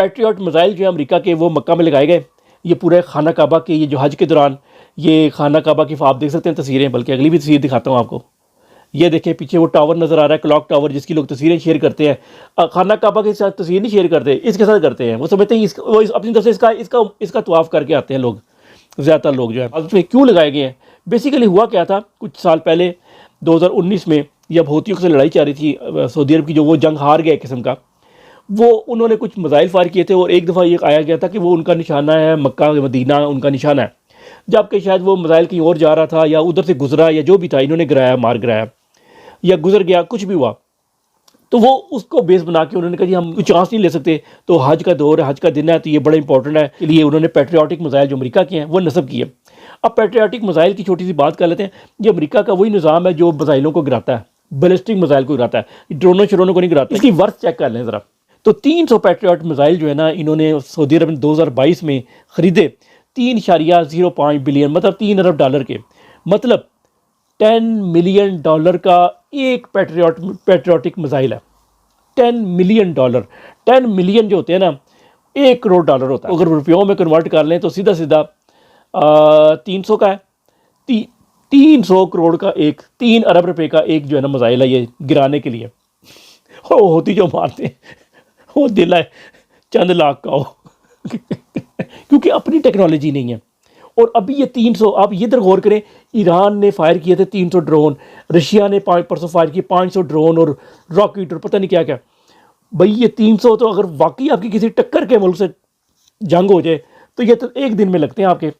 Patriot missile جو ہے امریکہ کے وہ مکہ میں لگائے گئے. یہ پورے خانہ کعبہ کے یہ جو حج کے دوران یہ خانہ کعبہ کی آپ دیکھ سکتے ہیں تصویریں، بلکہ اگلی بھی تصویر دکھاتا ہوں آپ کو. یہ دیکھیں پیچھے وہ ٹاور نظر آ رہا ہے، کلاک ٹاور، جس کی لوگ تصویریں شیئر کرتے ہیں. خانہ کعبہ کے ساتھ تصویر نہیں شیئر کرتے، اس کے ساتھ کرتے ہیں. وہ سمجھتے ہیں وہ اپنی طرف سے اس کا طواف کر کے آتے ہیں لوگ، زیادہ تر لوگ جو ہے. اس میں کیوں لگائے گئے ہیں؟ بیسیکلی ہوا کیا تھا، کچھ سال پہلے 2019 میں جب ہوتیوں سے لڑائی چل رہی تھی سعودی عرب کی، جو وہ جنگ ہار گیا ایک قسم کا، وہ انہوں نے کچھ میزائل فائر کیے تھے، اور ایک دفعہ یہ آیا گیا تھا کہ وہ ان کا نشانہ ہے، مکہ مدینہ ان کا نشانہ ہے، جبکہ شاید وہ میزائل کہیں اور جا رہا تھا یا ادھر سے گزرا یا جو بھی تھا، انہوں نے گرایا، مار گرایا یا گزر گیا، کچھ بھی ہوا. تو وہ اس کو بیس بنا کے انہوں نے کہا جی ہم کوئی چانس نہیں لے سکتے، تو حج کا دور ہے، حج کا دن ہے، تو یہ بڑا امپورٹنٹ ہے، اس لیے انہوں نے پیٹریوٹک میزائل جو امریکہ کے ہیں وہ نصب کیے. اب پیٹریوٹک میزائل کی چھوٹی سی بات کر لیتے ہیں. یہ امریکہ کا وہی نظام ہے جو میزائلوں کو گراتا ہے، بیلسٹک میزائل کو گراتا ہے، ڈرونوں شرونوں کو نہیں گراتا. اس کی ورث چیک کر لیں ذرا. تو 300 پیٹریوٹ میزائل جو ہے نا، انہوں نے سعودی عرب نے 2022 میں خریدے 3.05 بلین، مطلب $3 ارب کے، مطلب $10 ملین کا ایک پیٹریوٹک میزائل ہے. $10 ملین جو ہوتے ہیں نا، $1 کروڑ ہوتا ہے. اگر روپیوں میں کنورٹ کر لیں تو سیدھا 300 کا ہے، 300 کروڑ کا ایک، 3 ارب روپے کا ایک جو ہے نا میزائل ہے یہ گرانے کے لیے. ہوتی جو مارتے ہیں وہ دل ہے چند لاکھ کا ہو کیونکہ اپنی ٹیکنالوجی نہیں ہے. اور ابھی یہ 300، آپ یہ ادھر غور کریں، ایران نے فائر کیے تھے 300 ڈرون، رشیا نے پرسوں فائر کیے 500 ڈرون اور راکٹ اور پتہ نہیں کیا کیا. بھئی یہ 300 تو اگر واقعی آپ کی کسی ٹکر کے ملک سے جنگ ہو جائے تو یہ تو ایک دن میں لگتے ہیں آپ کے.